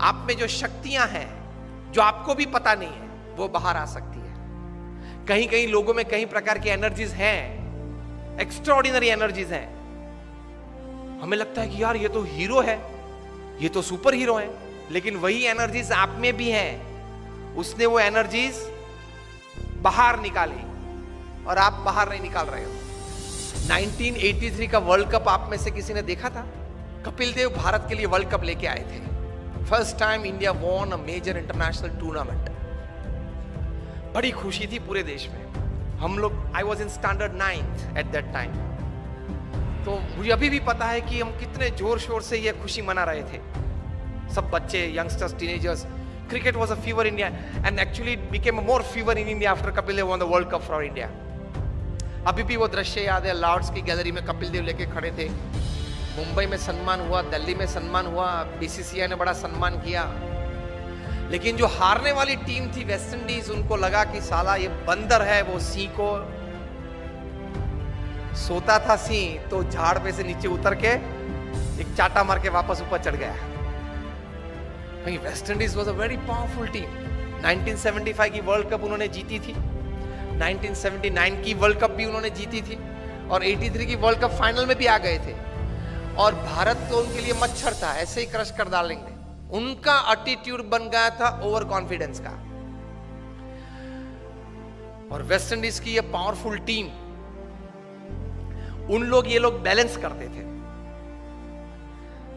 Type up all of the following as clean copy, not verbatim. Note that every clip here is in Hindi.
आप में जो शक्तियां हैं जो आपको भी पता नहीं है वो बाहर आ सकती है। कहीं कहीं लोगों में कई प्रकार की एनर्जीज हैं, एक्स्ट्राऑर्डिनरी एनर्जीज हैं। हमें लगता है कि यार ये तो हीरो है, ये तो सुपर हीरो है, लेकिन वही एनर्जीज आप में भी हैं। उसने वो एनर्जीज बाहर निकाली और आप बाहर नहीं निकाल रहे हो। 1983 का वर्ल्ड कप आप में से किसी ने देखा था? कपिल देव भारत के लिए वर्ल्ड कप लेके आए थे। First time India won a major international tournament. बड़ी खुशी थी पूरे देश में। हम लोग, I was in standard 9th at that time, तो मुझे अभी भी पता है कि हम कितने जोर शोर से ये खुशी मना रहे थे। सब बच्चे, youngsters, teenagers. Cricket was a fever India and actually it became a more fever in India after Kapil Dev won the world cup for India. अभी भी वो दृश्य याद है, लॉर्ड्स की गैलरी में कपिल देव लेके खड़े थे। मुंबई में सम्मान हुआ, दिल्ली में सम्मान हुआ, बीसीसीआई ने बड़ा सम्मान किया। लेकिन जो हारने वाली टीम थी वेस्ट इंडीज, उनको लगा कि साला ये बंदर है, वो सिंह को सोता था सिंह तो झाड़ पे से नीचे उतर के एक चाटा मार के वापस ऊपर चढ़ गया। West Indies was a very powerful team. 1975 की वर्ल्ड कप उन्होंने जीती थी, 1979 की वर्ल्ड कप भी उन्होंने जीती थी और 83 की वर्ल्ड कप फाइनल में भी आ गए थे। और भारत तो उनके लिए मच्छर था, ऐसे ही क्रश कर डालेंगे। उनका एटीट्यूड बन गया था ओवर कॉन्फिडेंस का। और वेस्ट इंडीज की ये पावरफुल टीम, उन लोग ये लोग बैलेंस करते थे।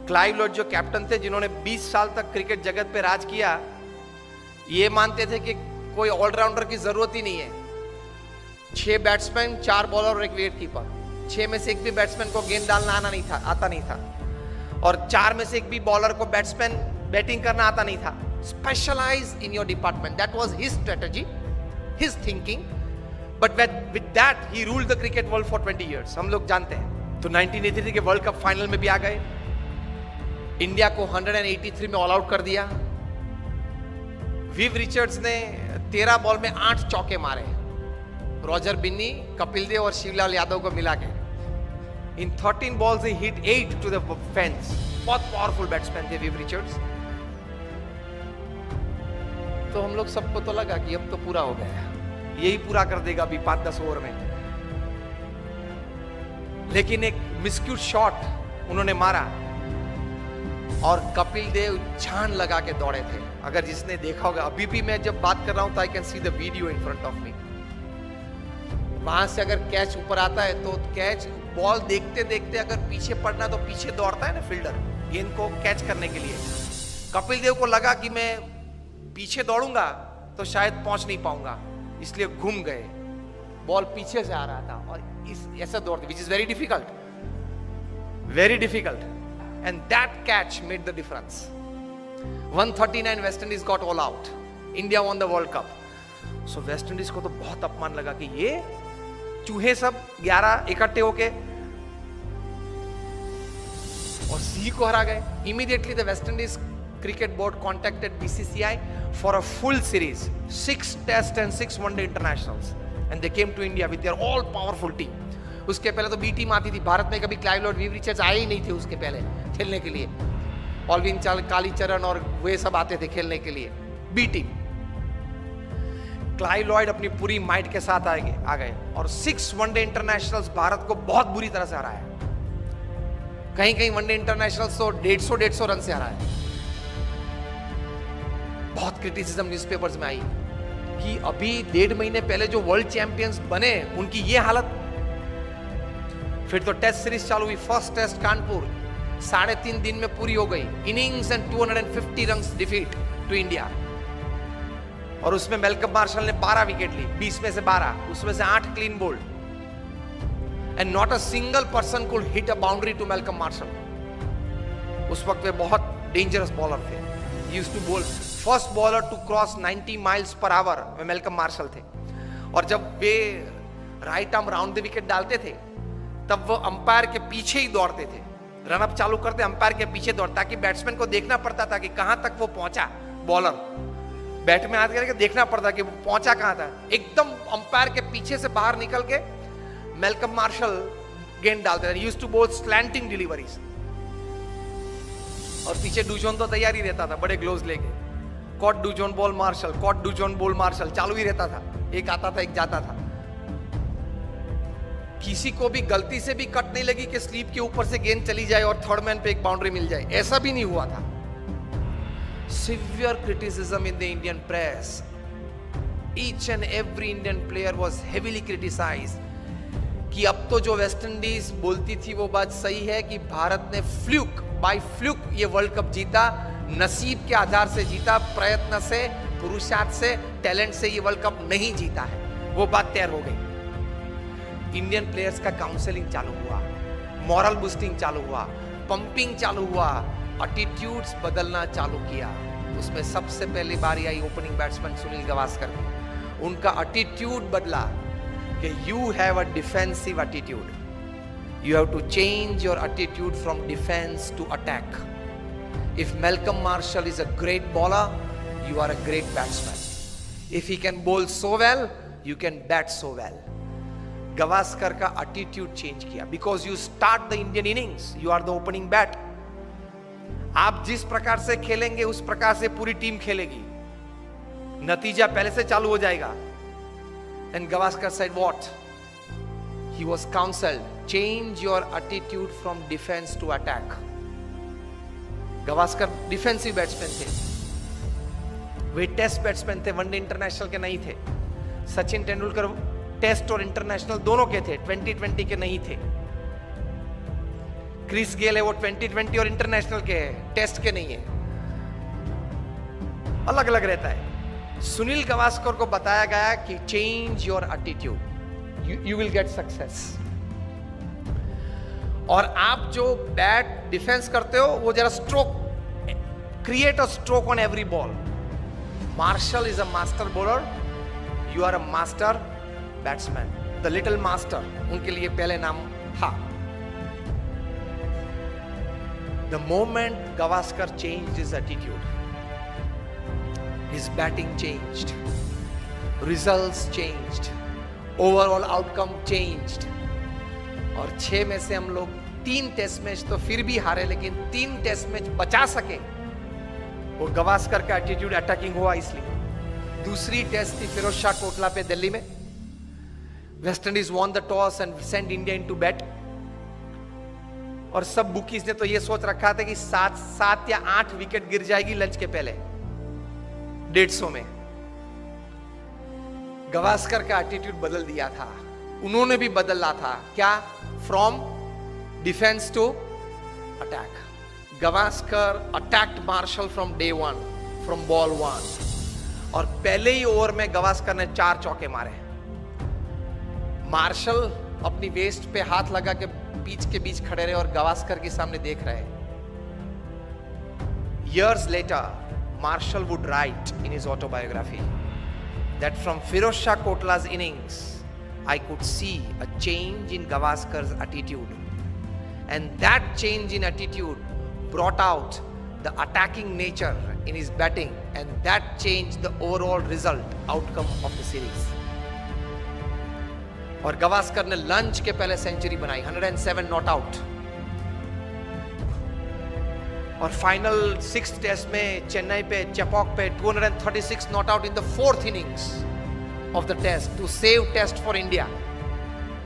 क्लाइव लॉयड जो कैप्टन थे, जिन्होंने 20 साल तक क्रिकेट जगत पे राज किया, ये मानते थे कि कोई ऑलराउंडर की जरूरत ही नहीं है। 6 बैट्समैन, 4 बॉलर और 1 विकेट कीपर। 6 में से एक भी बैट्समैन को गेंद डालना आता नहीं था और 4 में से एक भी बॉलर को बैट्समैन बैटिंग करना आता नहीं था। Specialize in your department, that was his strategy, his thinking, but with that he ruled the cricket world for 20 years। हम लोग जानते हैं। तो 1983 के वर्ल्ड कप फाइनल में भी आ गए। इंडिया को 183 में ऑल आउट कर दिया। विव रिचर्ड्स ने 13 बॉल में 8 चौके मारे, रॉजर बिन्नी, कपिल देव और शिवलाल यादव को मिला के। इन 13 balls he hit 8 to the fence। बहुत पावरफुल बैट्समैन थे विव रिचर्ड्स। तो हम लोग सबको तो लगा कि अब तो पूरा हो गया, यही पूरा कर देगा अभी 5-10 ओवर में। लेकिन एक मिस्क्यूट शॉट उन्होंने मारा और कपिल देव जान लगा के दौड़े थे। अगर जिसने देखा होगा, अभी भी मैं जब बात कर रहा हूं तो I can see the video in front of me. वहां से अगर कैच ऊपर आता है तो कैच, बॉल देखते देखते अगर पीछे पड़ना तो पीछे दौड़ता है ना फील्डर गेंद को कैच करने के लिए। कपिल देव को लगा कि मैं पीछे दौड़ूंगा तो शायद पहुंच नहीं पाऊंगा, इसलिए घूम गए। बॉल पीछे से आ रहा था और ऐसा दौड़ते, which is very difficult and that catch made the difference. 139 West Indies got all out, India won the world cup. So West Indies को तो बहुत अपमान लगा कि ये चूहे सब 11 इकट्ठे होके और सिंह को हरा गए। Immediately the West Indies cricket board contacted BCCI for a full series, 6 test and 6 one day internationals, and they came to India with their all powerful team. उसके पहले तो बी टीम आती थी भारत में, कभी क्लाइव लॉयड, विव रिचर्ड्स आए ही नहीं थे उसके पहले खेलने के लिए। ऑलविन कालीचरण और वे सब आते थे खेलने के लिए, बी टीम। क्लाइव लॉयड अपनी पूरी माइट के साथ आ गए और 6 वनडे इंटरनेशनल्स भारत को बहुत बुरी तरह से हराया। कहीं कहीं वनडे इंटरनेशनल्स तो 150 रन से हराया। बहुत क्रिटिसिज्म न्यूज़पेपर्स में आई कि अभी 1.5 महीने पहले जो वर्ल्ड चैंपियंस बने उनकी ये हालत। फिर तो टेस्ट सीरीज चालू हुई। फर्स्ट टेस्ट कानपुर 3.5 दिन में पूरी हो गई। Innings and 250 runs defeat to India. और उसमें मेलकम मार्शल ने 12 विकेट ली, 20 में से 12, उसमें से 8 clean bowled, and not a single person could hit a boundary to Malcolm Marshall. उस वक्त वे बहुत डेंजरस बॉलर थे। Used to bowl, first bowler to cross 90 miles per hour में मेलकम मार्शल थे। और जब वे right arm round the wicket डालते थे तब वो अंपायर के पीछे ही दौड़ते थे। रनअप चालू करते अंपायर के पीछे दौड़, ताकि बैट्समैन को देखना पड़ता था कि कहां तक वो पहुंचा। बॉलर बैट में हाथ करके देखना पड़ता कि वो पहुंचा कहां था। एकदम अंपायर के पीछे से बाहर निकल के मेलकम मार्शल गेंद डालते थे। यूज्ड टू बोल स्लैंटिंग डिलीवरीज। और पीछे डूजोन तो तैयार ही रहता था बड़े ग्लोव्स लेके, caught Dujon bowled Marshall, caught Dujon bowled Marshall चालू ही रहता था, एक आता था एक जाता था। किसी को भी गलती से भी कट नहीं लगी कि स्लीप के ऊपर से गेंद चली जाए और थर्ड मैन पे एक बाउंड्री मिल जाए, ऐसा भी नहीं हुआ था। Severe criticism in the Indian press, each and every Indian player was heavily criticised कि अब तो जो वेस्ट इंडीज बोलती थी वो बात सही है कि भारत ने बाय फ्लूक ये वर्ल्ड कप जीता, नसीब के आधार से जीता, प्रयत्न से, पुरुषार्थ से, टैलेंट से ये वर्ल्ड कप नहीं जीता है। वो बात तैयार हो गई। इंडियन प्लेयर्स का काउंसलिंग चालू हुआ, मॉरल बूस्टिंग चालू हुआ, पंपिंग चालू हुआ, एटीट्यूड्स बदलना चालू किया। उसमें सबसे पहली बारी आई ओपनिंग बैट्समैन सुनील गावस्कर की। उनका एटीट्यूड बदला कि you have a defensive attitude, you have to change your attitude from defense to attack. If Malcolm Marshall is a great bowler, you are a great batsman. If he can bowl so well, you can bat so well. Gavaskar का attitude change किया because you start the Indian innings, you are the opening bat. आप जिस प्रकार से खेलेंगे उस प्रकार से पूरी टीम खेलेगी, नतीजा पहले से चालू हो जाएगा। And Gavaskar said what? He was counseled, change your attitude from defense to attack. Gavaskar defensive batsman थे, वे टेस्ट बैट्समैन थे, वनडे इंटरनेशनल के नहीं थे। सचिन तेंदुलकर टेस्ट और इंटरनेशनल दोनों के थे, 2020 के नहीं थे। क्रिस गेल है वो 2020 और इंटरनेशनल के है, टेस्ट के नहीं है, अलग अलग रहता है। सुनील गावस्कर को बताया गया कि change your attitude, you will get success। और आप जो बैट डिफेंस करते हो वो जरा stroke, create a stroke on every ball. Marshall is a master bowler, you are a master batsman, the little master उनके लिए पहले नाम था। The moment Gavaskar changed his attitude, his batting changed, results changed, overall outcome changed. और 6 में से हम लोग 3 टेस्ट मैच तो फिर भी हारे, लेकिन 3 टेस्ट मैच बचा सके, वो गावस्कर का एटीट्यूड अटैकिंग हुआ इसलिए। दूसरी टेस्ट थी फिरोज शाह कोटला पे दिल्ली में, West Indies won the toss and send India into bat. और सब बुकीज ने तो ये सोच रखा था कि 7 या 8 विकेट गिर जाएगी लंच के पहले 150 में। गावस्कर का एटीट्यूड बदल दिया था, उन्होंने भी बदला था। क्या? From defence to attack. Gavaskar attacked Marshall from day 1, from ball 1, और पहले ही ओवर में गावस्कर ने 4 चौके मारे। मार्शल अपनी वेस्ट पे हाथ लगा के पिच के बीच खड़े रहे और गावस्कर के सामने देख रहे। Years later, Marshall would write in his autobiography that from Firoz Shah Kotla's innings, I could see a change in Gavaskar's attitude, and that change in attitude brought out the attacking nature in his batting, and that changed the overall result, outcome of the series. और गावस्कर ने लंच के पहले सेंचुरी बनाई, 107 नॉट आउट। और फाइनल 6th टेस्ट में चेन्नई पे चेपॉक पे 236 not out in the 4th innings of the test to save test for India.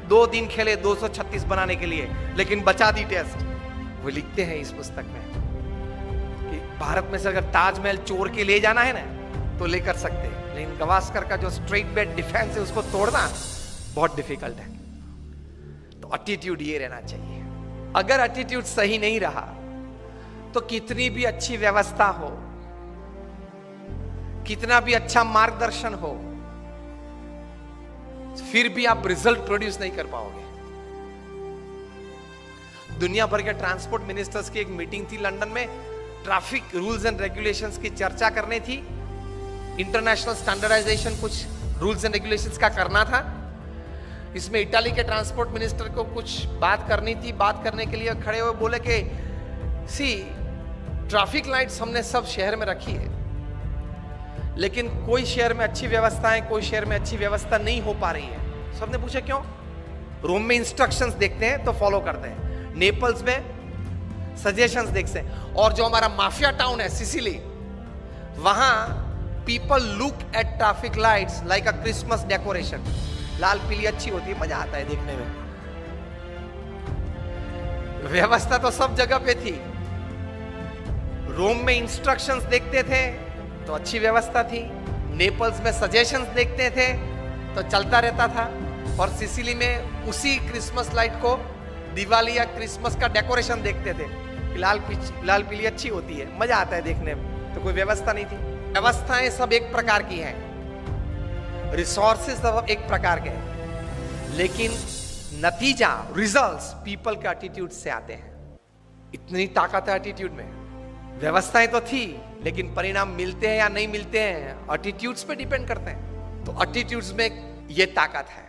2 दिन खेले 236 बनाने के लिए, लेकिन बचा दी टेस्ट। वो लिखते हैं इस पुस्तक में कि भारत में से अगर ताजमहल चोर के ले जाना है ना तो लेकर सकते हैं, लेकिन गावस्कर का जो स्ट्रेट बैट डिफेंस है उसको तोड़ना बहुत डिफिकल्ट है। तो एटीट्यूड ये रहना चाहिए। अगर एटीट्यूड सही नहीं रहा तो कितनी भी अच्छी व्यवस्था हो, कितना भी अच्छा मार्गदर्शन हो, फिर भी आप रिजल्ट प्रोड्यूस नहीं कर पाओगे। दुनिया भर के ट्रांसपोर्ट मिनिस्टर्स की एक मीटिंग थी लंदन में, ट्रैफिक रूल्स एंड रेगुलेशंस की चर्चा करनी थी, इंटरनेशनल स्टैंडर्डाइजेशन कुछ रूल्स एंड रेगुलेशंस का करना था। इसमें इटाली के ट्रांसपोर्ट मिनिस्टर को कुछ बात करनी थी। बात करने के लिए खड़े हुए बोले कि सी ट्रैफिक लाइट्स हमने सब शहर में रखी है, लेकिन कोई शहर में अच्छी व्यवस्था है, कोई शहर में अच्छी व्यवस्था नहीं हो पा रही है। सबने पूछा क्यों? रोम में इंस्ट्रक्शंस देखते हैं तो फॉलो करते हैं, नेपल्स में सजेशंस देखते हैं। और जो हमारा माफिया टाउन है सिसिली, वहां people look at traffic lights like a Christmas decoration. लाल पीली अच्छी होती है, मजा आता है देखने में। व्यवस्था तो सब जगह पे थी। रोम में इंस्ट्रक्शंस देखते थे तो अच्छी व्यवस्था थी, नेपल्स में सजेशंस देखते थे तो चलता रहता था, और सिसिली में उसी क्रिसमस लाइट को दिवाली या क्रिसमस का डेकोरेशन देखते थे। लाल पीली अच्छी होती है, मजा आता है देखने में। तो कोई व्यवस्था नहीं थी। व्यवस्थाएं सब एक प्रकार की हैं, रिसोर्सेज सब एक प्रकार के हैं, लेकिन नतीजा, रिजल्ट्स पीपल के एटीट्यूड से आते हैं। इतनी ताकत है एटीट्यूड में। व्यवस्थाएं तो थी, लेकिन परिणाम मिलते हैं या नहीं मिलते हैं एटीट्यूड्स पे डिपेंड करते हैं। तो एटीट्यूड्स में ये ताकत है।